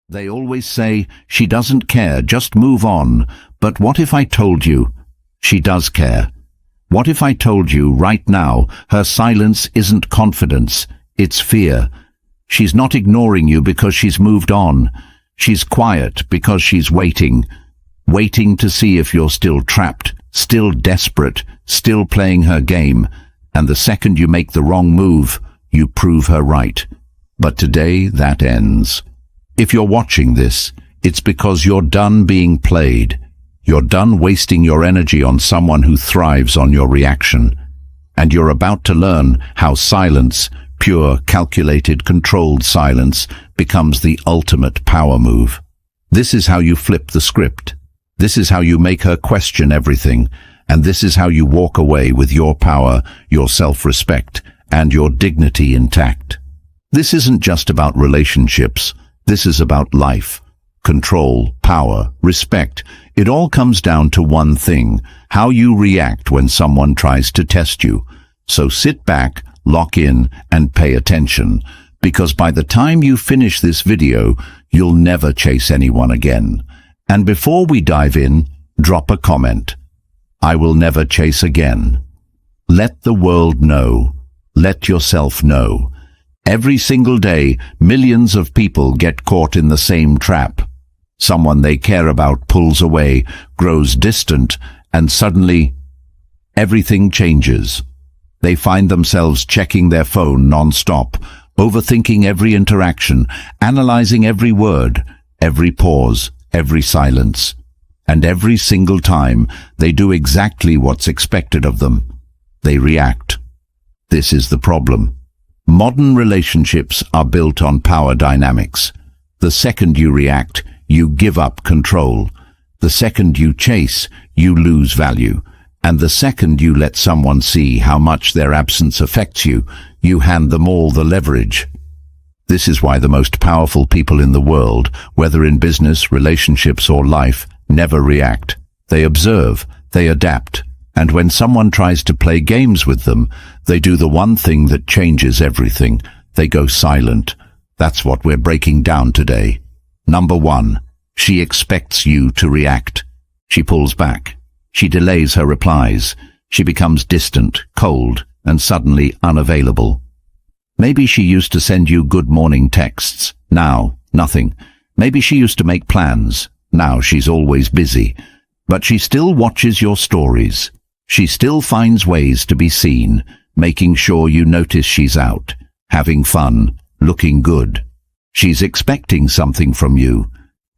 They always say, she doesn't care, just move on. But what if I told you she does care? What if I told you right now her silence isn't confidence, it's fear? She's not ignoring you because she's moved on. She's quiet because she's waiting to see if you're still trapped, still desperate, still playing her game. And the second you make the wrong move, you prove her right. But today that ends. If you're watching this, it's because you're done being played. You're done wasting your energy on someone who thrives on your reaction. And you're about to learn how silence, pure, calculated, controlled silence, becomes the ultimate power move. This is how you flip the script. This is how you make her question everything. And this is how you walk away with your power, your self-respect, and your dignity intact. This isn't just about relationships. This is about life. Control, power, respect. It all comes down to one thing: how you react when someone tries to test you. So sit back, lock in, and pay attention, because by the time you finish this video, you'll never chase anyone again. And before we dive in, drop a comment. I will never chase again. Let the world know. Let yourself know. Every single day, millions of people get caught in the same trap. Someone they care about pulls away, grows distant, and suddenly, everything changes. They find themselves checking their phone non-stop, overthinking every interaction, analyzing every word, every pause, every silence. And every single time, they do exactly what's expected of them. They react. This is the problem. Modern relationships are built on power dynamics. The second you react, you give up control. The second you chase, you lose value. And the second you let someone see how much their absence affects you, you hand them all the leverage. This is why the most powerful people in the world, whether in business, relationships, or life, never react. They observe, they adapt. And when someone tries to play games with them, they do the one thing that changes everything. They go silent. That's what we're breaking down today. Number 1. She expects you to react. She pulls back. She delays her replies. She becomes distant, cold, and suddenly unavailable. Maybe she used to send you good morning texts. Now, nothing. Maybe she used to make plans. Now she's always busy. But she still watches your stories. She still finds ways to be seen, making sure you notice she's out, having fun, looking good. She's expecting something from you.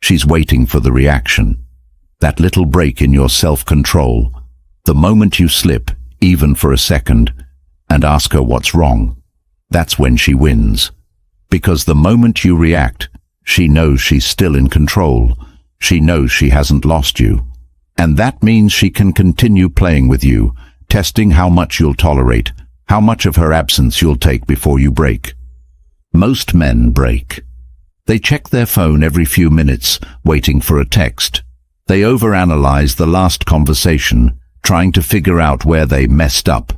She's waiting for the reaction. That little break in your self-control. The moment you slip, even for a second, and ask her what's wrong. That's when she wins. Because the moment you react, she knows she's still in control. She knows she hasn't lost you. And that means she can continue playing with you, testing how much you'll tolerate, how much of her absence you'll take before you break. Most men break. They check their phone every few minutes, waiting for a text. They overanalyze the last conversation, trying to figure out where they messed up.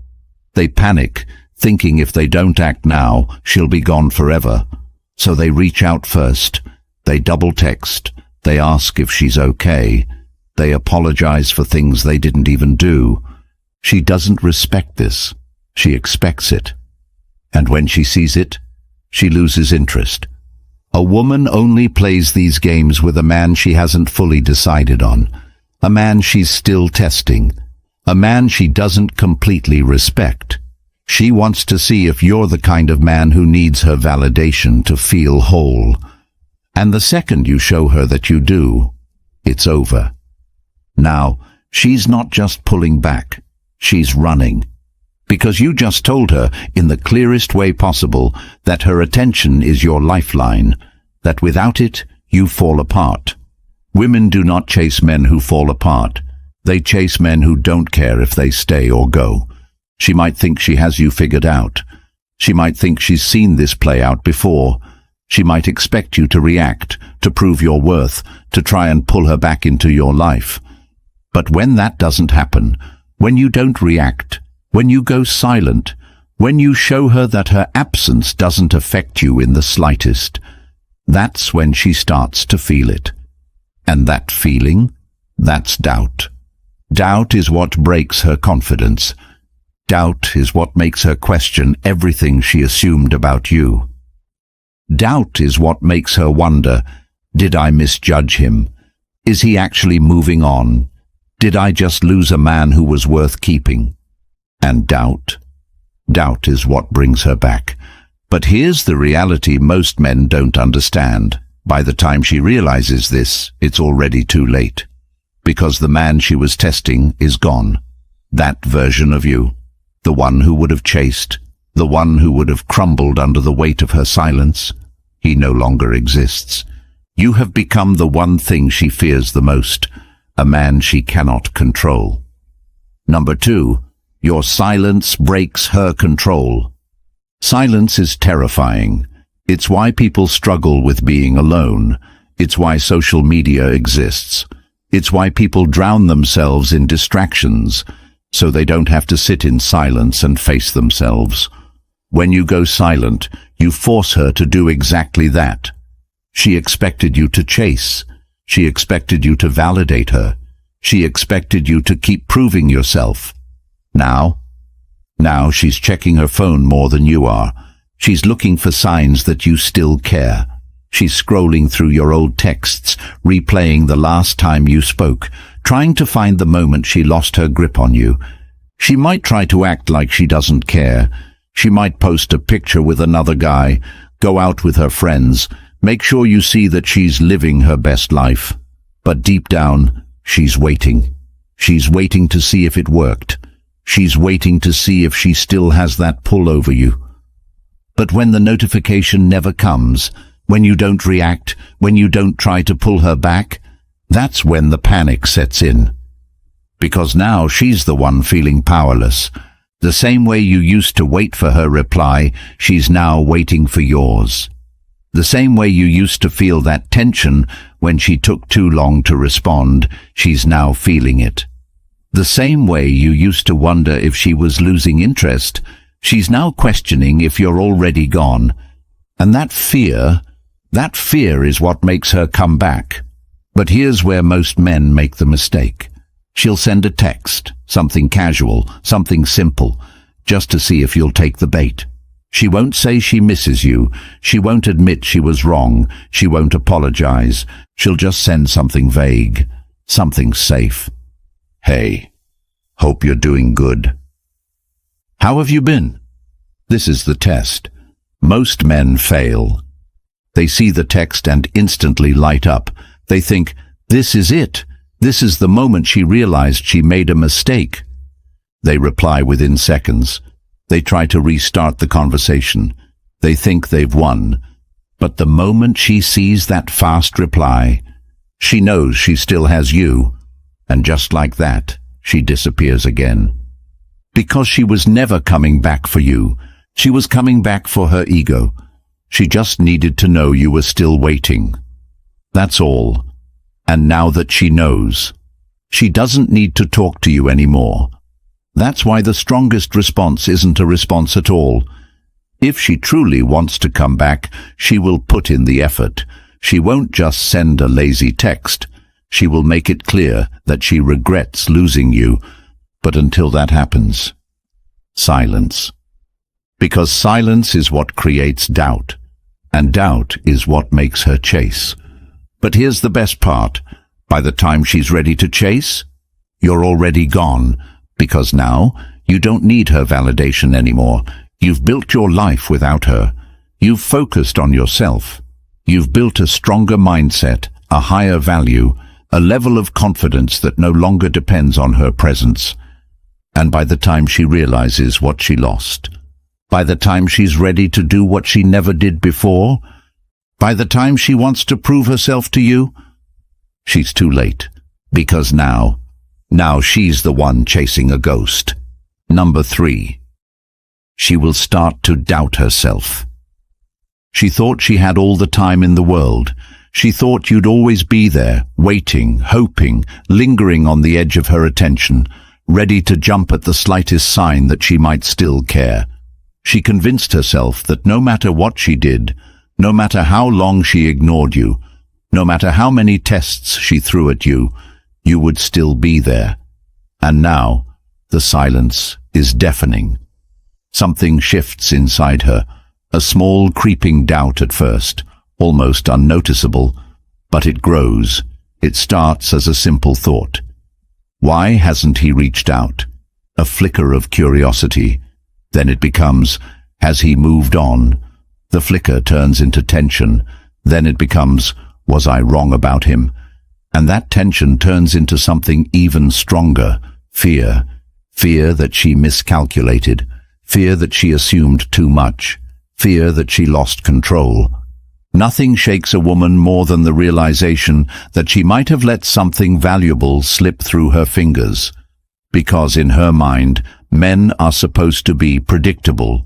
They panic, thinking if they don't act now, she'll be gone forever. So they reach out first. They double text. They ask if she's okay. They apologize for things they didn't even do. She doesn't respect this. She expects it. And when she sees it, she loses interest. A woman only plays these games with a man she hasn't fully decided on, a man she's still testing, a man she doesn't completely respect. She wants to see if you're the kind of man who needs her validation to feel whole. And the second you show her that you do, it's over. Now, she's not just pulling back, she's running. Because you just told her, in the clearest way possible, that her attention is your lifeline, that without it, you fall apart. Women do not chase men who fall apart. They chase men who don't care if they stay or go. She might think she has you figured out. She might think she's seen this play out before. She might expect you to react, to prove your worth, to try and pull her back into your life. But when that doesn't happen, when you don't react, when you go silent, when you show her that her absence doesn't affect you in the slightest, that's when she starts to feel it. And that feeling, that's doubt. Doubt is what breaks her confidence. Doubt is what makes her question everything she assumed about you. Doubt is what makes her wonder, did I misjudge him? Is he actually moving on? Did I just lose a man who was worth keeping? And doubt is what brings her back. But here's the reality most men don't understand. By the time she realizes this, it's already too late. Because the man she was testing is gone. That version of you. The one who would have chased. The one who would have crumbled under the weight of her silence. He no longer exists. You have become the one thing she fears the most. A man she cannot control. Number 2. Your silence breaks her control. Silence is terrifying. It's why people struggle with being alone. It's why social media exists. It's why people drown themselves in distractions, so they don't have to sit in silence and face themselves. When you go silent, you force her to do exactly that. She expected you to chase. She expected you to validate her. She expected you to keep proving yourself. Now she's checking her phone more than you are. She's looking for signs that you still care. She's scrolling through your old texts, replaying the last time you spoke, trying to find the moment she lost her grip on you. She might try to act like she doesn't care. She might post a picture with another guy, go out with her friends, make sure you see that she's living her best life. But deep down, she's waiting. She's waiting to see if it worked. She's waiting to see if she still has that pull over you. But when the notification never comes, when you don't react, when you don't try to pull her back, that's when the panic sets in. Because now she's the one feeling powerless. The same way you used to wait for her reply, she's now waiting for yours. The same way you used to feel that tension when she took too long to respond, she's now feeling it. The same way you used to wonder if she was losing interest, she's now questioning if you're already gone. And that fear is what makes her come back. But here's where most men make the mistake. She'll send a text, something casual, something simple, just to see if you'll take the bait. She won't say she misses you. She won't admit she was wrong. She won't apologize. She'll just send something vague, something safe. Hey, hope you're doing good. How have you been? This is the test. Most men fail. They see the text and instantly light up. They think, this is it. This is the moment she realized she made a mistake. They reply within seconds. They try to restart the conversation. They think they've won. But the moment she sees that fast reply, she knows she still has you. And just like that, she disappears again. Because she was never coming back for you. She was coming back for her ego. She just needed to know you were still waiting. That's all. And now that she knows, she doesn't need to talk to you anymore. That's why the strongest response isn't a response at all. If she truly wants to come back, she will put in the effort. She won't just send a lazy text. She will make it clear that she regrets losing you. But until that happens, silence. Because silence is what creates doubt, and doubt is what makes her chase. But here's the best part. By the time she's ready to chase, you're already gone. Because now, you don't need her validation anymore. You've built your life without her. You've focused on yourself. You've built a stronger mindset, a higher value, a level of confidence that no longer depends on her presence. And by the time she realizes what she lost, by the time she's ready to do what she never did before, by the time she wants to prove herself to you, she's too late. Because now she's the one chasing a ghost. Number 3. She will start to doubt herself. She thought she had all the time in the world. She thought you'd always be there, waiting, hoping, lingering on the edge of her attention, ready to jump at the slightest sign that she might still care. She convinced herself that no matter what she did, No matter how long she ignored you, no matter how many tests she threw at you, you would still be there. And now, the silence is deafening. Something shifts inside her, a small creeping doubt at first, almost unnoticeable, but it grows. It starts as a simple thought. Why hasn't he reached out? A flicker of curiosity. Then it becomes, has he moved on? The flicker turns into tension. Then it becomes, was I wrong about him? And that tension turns into something even stronger, fear. Fear that she miscalculated. Fear that she assumed too much. Fear that she lost control. Nothing shakes a woman more than the realization that she might have let something valuable slip through her fingers. Because in her mind, men are supposed to be predictable.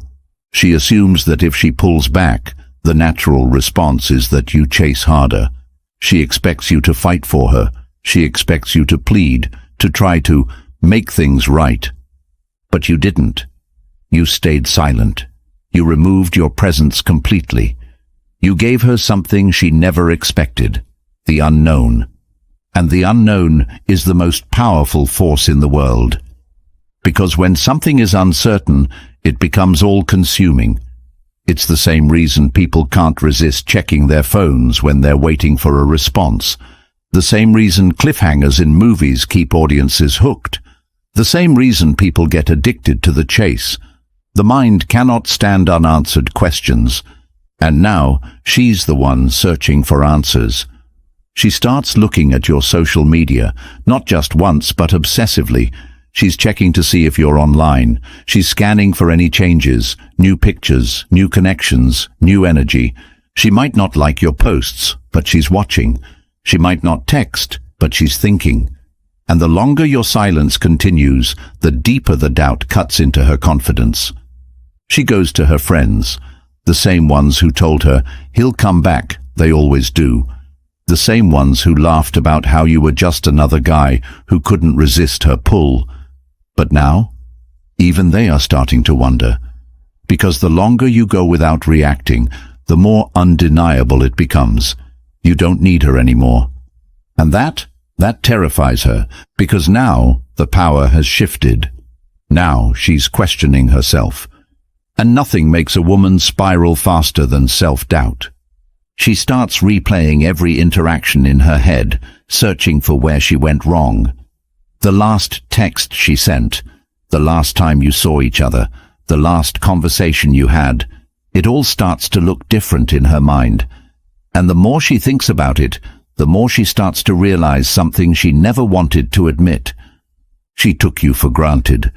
She assumes that if she pulls back, the natural response is that you chase harder. She expects you to fight for her. She expects you to plead, to try to make things right. But you didn't. You stayed silent. You removed your presence completely. You gave her something she never expected, the unknown. And the unknown is the most powerful force in the world. Because when something is uncertain, it becomes all-consuming. It's the same reason people can't resist checking their phones when they're waiting for a response. The same reason cliffhangers in movies keep audiences hooked. The same reason people get addicted to the chase. The mind cannot stand unanswered questions. And now, she's the one searching for answers. She starts looking at your social media, not just once but obsessively. She's checking to see if you're online. She's scanning for any changes, new pictures, new connections, new energy. She might not like your posts, but she's watching. She might not text, but she's thinking. And the longer your silence continues, the deeper the doubt cuts into her confidence. She goes to her friends, the same ones who told her, he'll come back, they always do. The same ones who laughed about how you were just another guy who couldn't resist her pull. But now, even they are starting to wonder. Because the longer you go without reacting, the more undeniable it becomes. You don't need her anymore. And that terrifies her, because now the power has shifted. Now she's questioning herself. And nothing makes a woman spiral faster than self-doubt. She starts replaying every interaction in her head, searching for where she went wrong. The last text she sent, the last time you saw each other, the last conversation you had, it all starts to look different in her mind. And the more she thinks about it, the more she starts to realize something she never wanted to admit. She took you for granted.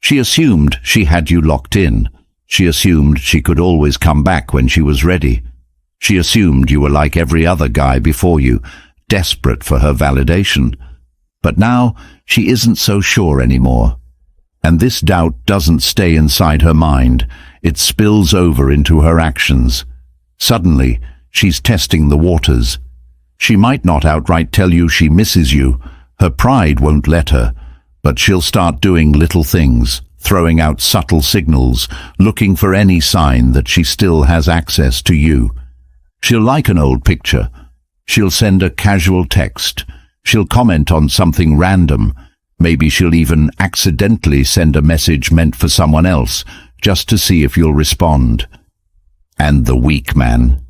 She assumed she had you locked in. She assumed she could always come back when she was ready. She assumed you were like every other guy before you, desperate for her validation. But now she isn't so sure anymore. And this doubt doesn't stay inside her mind. It spills over into her actions. Suddenly, she's testing the waters. She might not outright tell you she misses you. Her pride won't let her. But she'll start doing little things, throwing out subtle signals, looking for any sign that she still has access to you. She'll like an old picture. She'll send a casual text. She'll comment on something random. Maybe she'll even accidentally send a message meant for someone else, just to see if you'll respond. And the weak man.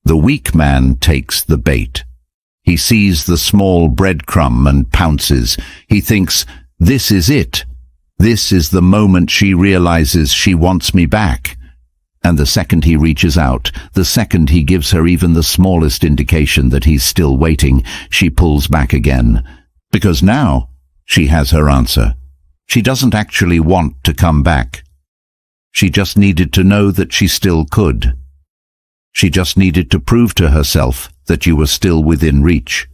The weak man takes the bait. He sees the small breadcrumb and pounces. He thinks, this is it. This is the moment she realizes she wants me back. And the second he reaches out, the second he gives her even the smallest indication that he's still waiting, she pulls back again. Because now she has her answer. She doesn't actually want to come back. She just needed to know that she still could. She just needed to prove to herself that you were still within reach,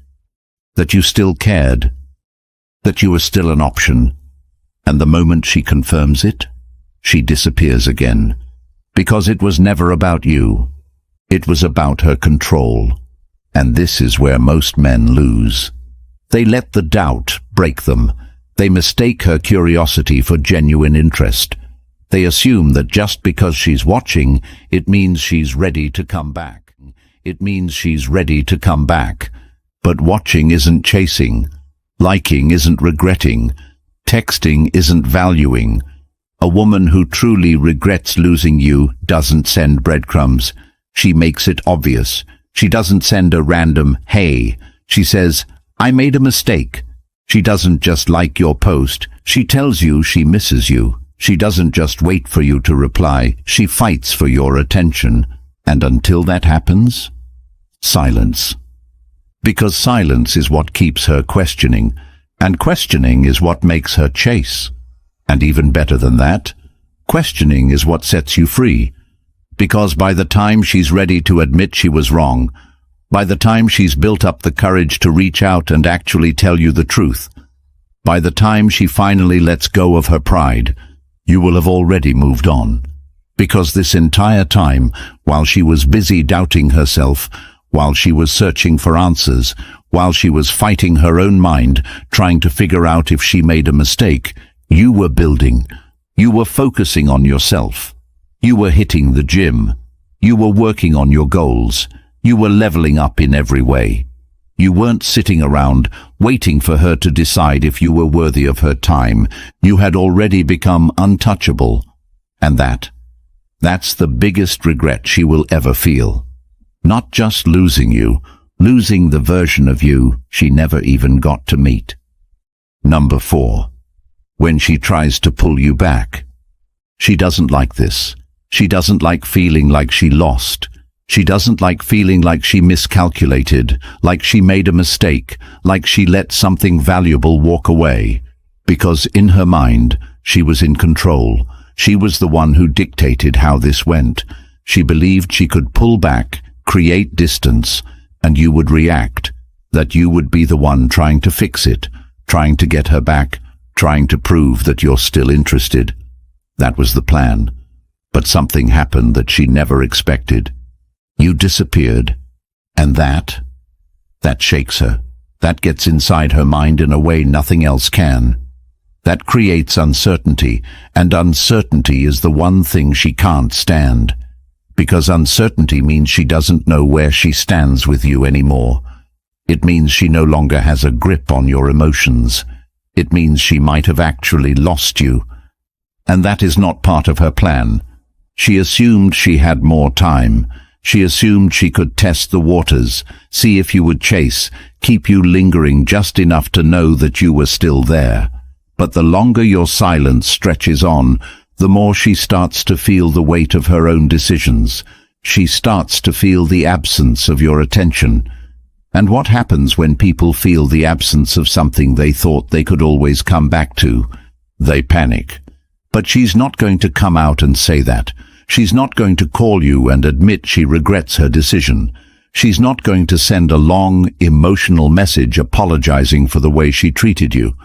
that you still cared, that you were still an option. And the moment she confirms it, she disappears again. Because it was never about you. It was about her control. And this is where most men lose. They let the doubt break them. They mistake her curiosity for genuine interest. They assume that just because she's watching, it means she's ready to come back. It means she's ready to come back. But watching isn't chasing. Liking isn't regretting. Texting isn't valuing. A woman who truly regrets losing you doesn't send breadcrumbs. She makes it obvious. She doesn't send a random, "Hey." She says, "I made a mistake." She doesn't just like your post. She tells you she misses you. She doesn't just wait for you to reply. She fights for your attention. And until that happens, silence. Because silence is what keeps her questioning, and questioning is what makes her chase. And even better than that, questioning is what sets you free. Because by the time she's ready to admit she was wrong, by the time she's built up the courage to reach out and actually tell you the truth, by the time she finally lets go of her pride, you will have already moved on. Because this entire time, while she was busy doubting herself, while she was searching for answers, while she was fighting her own mind, trying to figure out if she made a mistake, you were building. You were focusing on yourself. You were hitting the gym. You were working on your goals. You were leveling up in every way. You weren't sitting around waiting for her to decide if you were worthy of her time. You had already become untouchable. And that's the biggest regret she will ever feel. Not just losing you, losing the version of you she never even got to meet. Number 4. When she tries to pull you back. She doesn't like this. She doesn't like feeling like she lost. She doesn't like feeling like she miscalculated, like she made a mistake, like she let something valuable walk away. Because in her mind, she was in control. She was the one who dictated how this went. She believed she could pull back, create distance, and you would react, that you would be the one trying to fix it, trying to get her back, trying to prove that you're still interested. That was the plan. But something happened that she never expected. You disappeared, and that shakes her. That gets inside her mind in a way nothing else can. That creates uncertainty, and uncertainty is the one thing she can't stand. Because uncertainty means she doesn't know where she stands with you anymore. It means she no longer has a grip on your emotions. It means she might have actually lost you. And that is not part of her plan. She assumed she had more time. She assumed she could test the waters, see if you would chase, keep you lingering just enough to know that you were still there. But the longer your silence stretches on, the more she starts to feel the weight of her own decisions. She starts to feel the absence of your attention. And what happens when people feel the absence of something they thought they could always come back to? They panic. But she's not going to come out and say that. She's not going to call you and admit she regrets her decision. She's not going to send a long, emotional message apologizing for the way she treated you.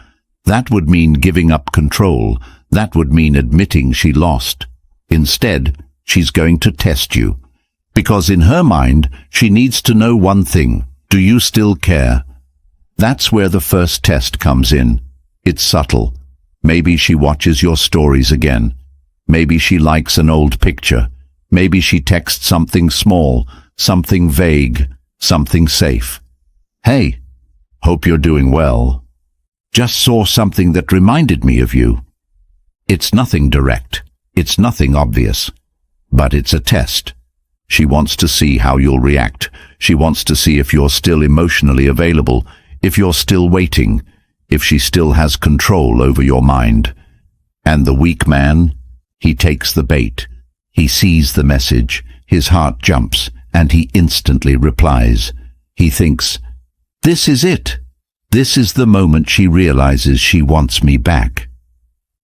That would mean giving up control. That would mean admitting she lost. Instead, she's going to test you. Because in her mind, she needs to know one thing. Do you still care? That's where the first test comes in. It's subtle. Maybe she watches your stories again. Maybe she likes an old picture. Maybe she texts something small, something vague, something safe. "Hey, hope you're doing well. Just saw something that reminded me of you." It's nothing direct. It's nothing obvious. But it's a test. She wants to see how you'll react. She wants to see if you're still emotionally available, if you're still waiting, if she still has control over your mind. And the weak man, he takes the bait. He sees the message. His heart jumps, and he instantly replies. He thinks, "This is it. This is the moment she realizes she wants me back."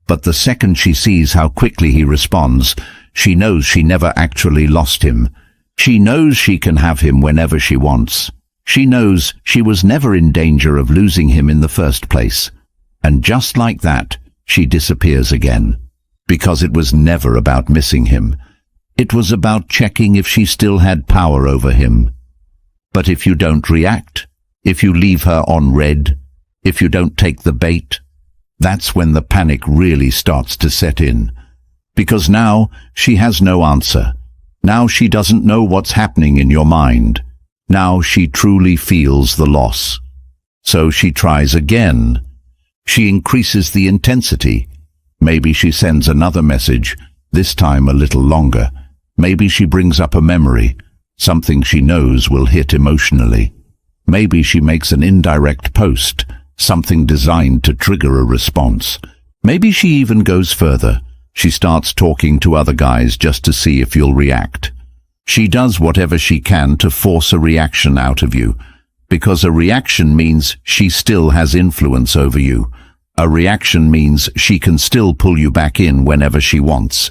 But the second she sees how quickly he responds, she knows she never actually lost him. She knows she can have him whenever she wants. She knows she was never in danger of losing him in the first place. And just like that, she disappears again. Because it was never about missing him. It was about checking if she still had power over him. But if you don't react, if you leave her on red, if you don't take the bait, that's when the panic really starts to set in. Because now she has no answer. Now she doesn't know what's happening in your mind. Now she truly feels the loss. So she tries again. She increases the intensity. Maybe she sends another message, this time a little longer. Maybe she brings up a memory, something she knows will hit emotionally. Maybe she makes an indirect post, something designed to trigger a response. Maybe she even goes further. She starts talking to other guys just to see if you'll react. She does whatever she can to force a reaction out of you, because a reaction means she still has influence over you. A reaction means she can still pull you back in whenever she wants.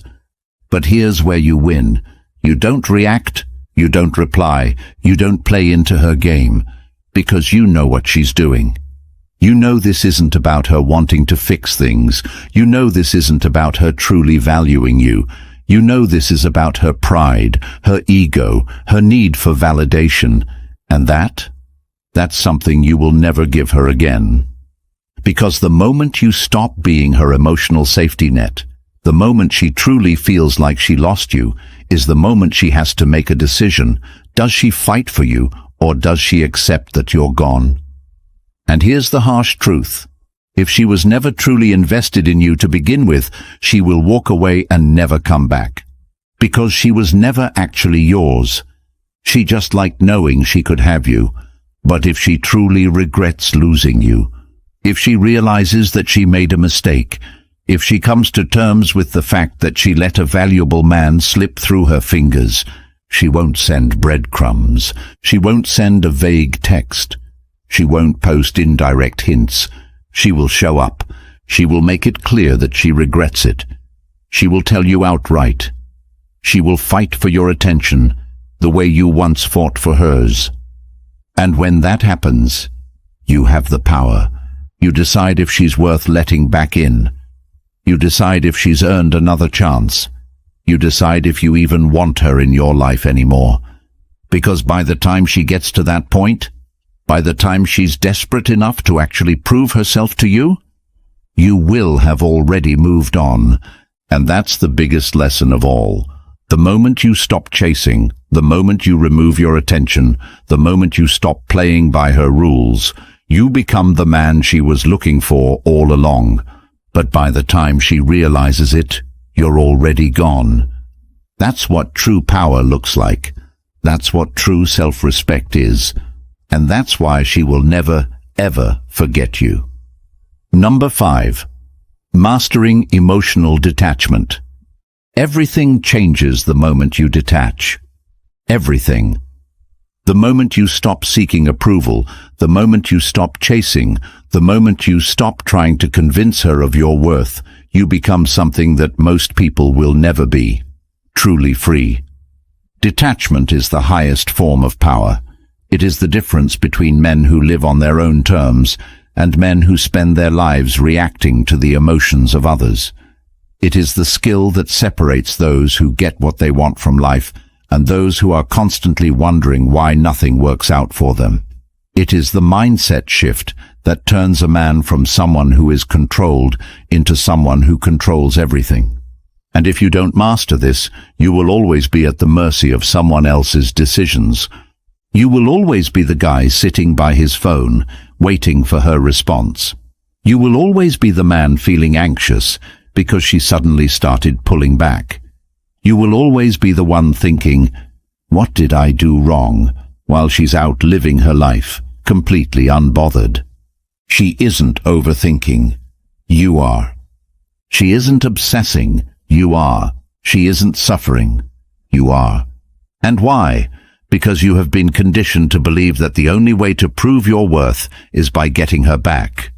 But here's where you win. You don't react, you don't reply, you don't play into her game, because you know what she's doing. You know this isn't about her wanting to fix things. You know this isn't about her truly valuing you. You know this is about her pride, her ego, her need for validation. And that's something you will never give her again. Because the moment you stop being her emotional safety net, the moment she truly feels like she lost you, is the moment she has to make a decision. Does she fight for you, or does she accept that you're gone? And here's the harsh truth. If she was never truly invested in you to begin with, she will walk away and never come back. Because she was never actually yours. She just liked knowing she could have you. But if she truly regrets losing you, if she realizes that she made a mistake, if she comes to terms with the fact that she let a valuable man slip through her fingers, she won't send breadcrumbs. She won't send a vague text. She won't post indirect hints. She will show up. She will make it clear that she regrets it. She will tell you outright. She will fight for your attention the way you once fought for hers. And when that happens, you have the power. You decide if she's worth letting back in. You decide if she's earned another chance. You decide if you even want her in your life anymore. Because by the time she gets to that point, by the time she's desperate enough to actually prove herself to you, you will have already moved on. And that's the biggest lesson of all. The moment you stop chasing, the moment you remove your attention, the moment you stop playing by her rules, you become the man she was looking for all along. But by the time she realizes it, you're already gone. That's what true power looks like. That's what true self-respect is. And that's why she will never, ever forget you. Number 5. Mastering emotional detachment. Everything changes the moment you detach. Everything. The moment you stop seeking approval, the moment you stop chasing, the moment you stop trying to convince her of your worth, you become something that most people will never be. Truly free. Detachment is the highest form of power. It is the difference between men who live on their own terms and men who spend their lives reacting to the emotions of others. It is the skill that separates those who get what they want from life and those who are constantly wondering why nothing works out for them. It is the mindset shift that turns a man from someone who is controlled into someone who controls everything. And if you don't master this, you will always be at the mercy of someone else's decisions. You will always be the guy sitting by his phone, waiting for her response. You will always be the man feeling anxious because she suddenly started pulling back. You will always be the one thinking, "What did I do wrong?" while she's out living her life, completely unbothered. She isn't overthinking. You are. She isn't obsessing. You are. She isn't suffering. You are. And why? Because you have been conditioned to believe that the only way to prove your worth is by getting her back.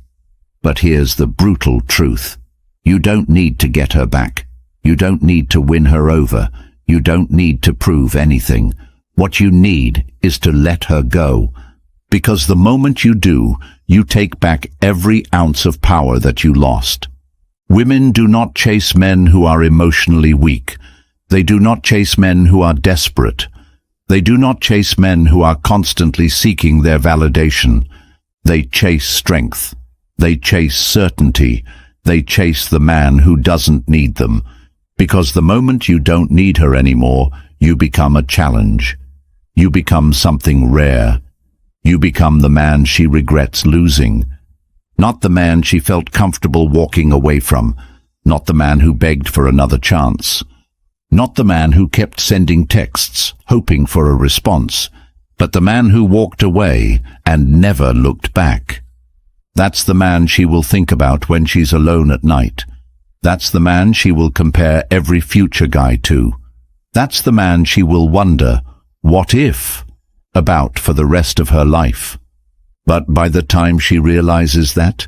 But here's the brutal truth. You don't need to get her back. You don't need to win her over. You don't need to prove anything. What you need is to let her go. Because the moment you do, you take back every ounce of power that you lost. Women do not chase men who are emotionally weak. They do not chase men who are desperate. They do not chase men who are constantly seeking their validation. They chase strength. They chase certainty. They chase the man who doesn't need them. Because the moment you don't need her anymore, you become a challenge. You become something rare. You become the man she regrets losing. Not the man she felt comfortable walking away from. Not the man who begged for another chance. Not the man who kept sending texts, hoping for a response, but the man who walked away and never looked back. That's the man she will think about when she's alone at night. That's the man she will compare every future guy to. That's the man she will wonder, what if, about for the rest of her life. But by the time she realizes that,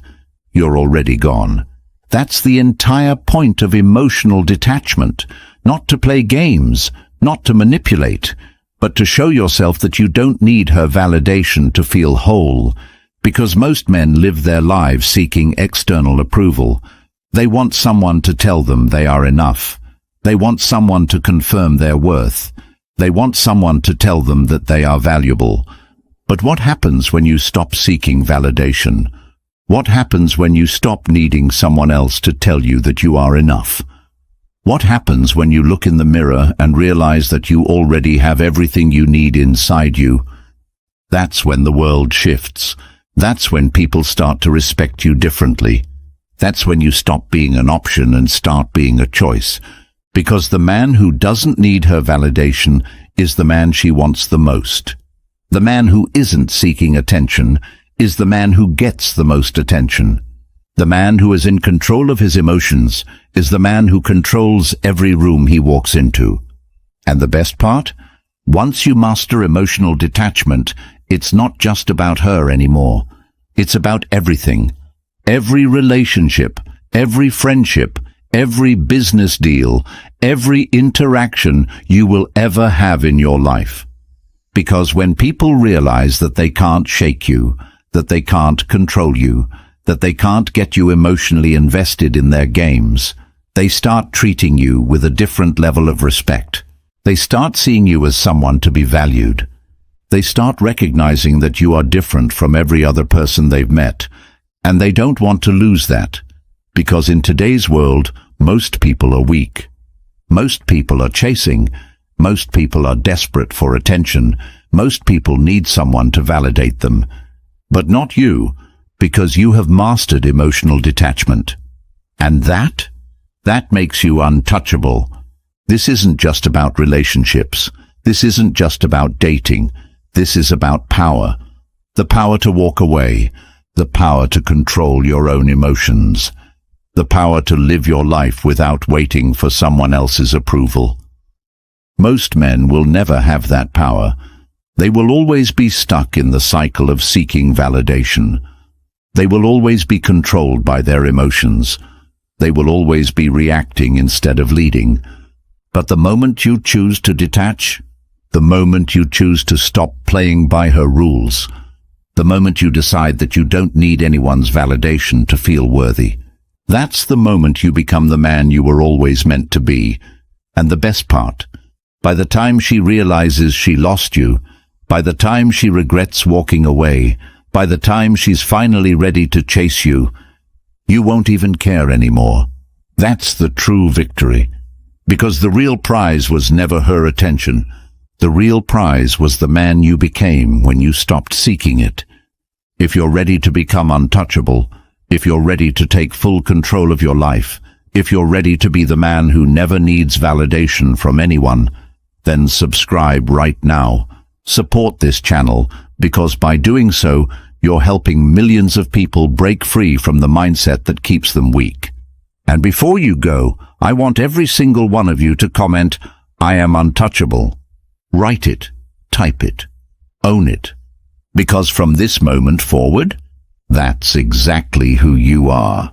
you're already gone. That's the entire point of emotional detachment, not to play games, not to manipulate, but to show yourself that you don't need her validation to feel whole, because most men live their lives seeking external approval. They want someone to tell them they are enough. They want someone to confirm their worth. They want someone to tell them that they are valuable. But what happens when you stop seeking validation? What happens when you stop needing someone else to tell you that you are enough? What happens when you look in the mirror and realize that you already have everything you need inside you? That's when the world shifts. That's when people start to respect you differently. That's when you stop being an option and start being a choice. Because the man who doesn't need her validation is the man she wants the most. The man who isn't seeking attention is the man who gets the most attention. The man who is in control of his emotions is the man who controls every room he walks into. And the best part? Once you master emotional detachment, it's not just about her anymore. It's about everything. Every relationship, every friendship, every business deal, every interaction you will ever have in your life. Because when people realize that they can't shake you, that they can't control you, that they can't get you emotionally invested in their games, they start treating you with a different level of respect. They start seeing you as someone to be valued. They start recognizing that you are different from every other person they've met, and they don't want to lose that, because in today's world, most people are weak. Most people are chasing. Most people are desperate for attention. Most people need someone to validate them. But not you, because you have mastered emotional detachment. And that makes you untouchable. This isn't just about relationships. This isn't just about dating. This is about power. The power to walk away. The power to control your own emotions. The power to live your life without waiting for someone else's approval. Most men will never have that power. They will always be stuck in the cycle of seeking validation. They will always be controlled by their emotions. They will always be reacting instead of leading. But the moment you choose to detach, the moment you choose to stop playing by her rules, the moment you decide that you don't need anyone's validation to feel worthy, that's the moment you become the man you were always meant to be. And the best part, by the time she realizes she lost you, by the time she regrets walking away, by the time she's finally ready to chase you, you won't even care anymore. That's the true victory. Because the real prize was never her attention. The real prize was the man you became when you stopped seeking it. If you're ready to become untouchable, if you're ready to take full control of your life, if you're ready to be the man who never needs validation from anyone, then subscribe right now. Support this channel, because by doing so, you're helping millions of people break free from the mindset that keeps them weak. And before you go, I want every single one of you to comment, "I am untouchable." Write it, type it, own it. Because from this moment forward, that's exactly who you are.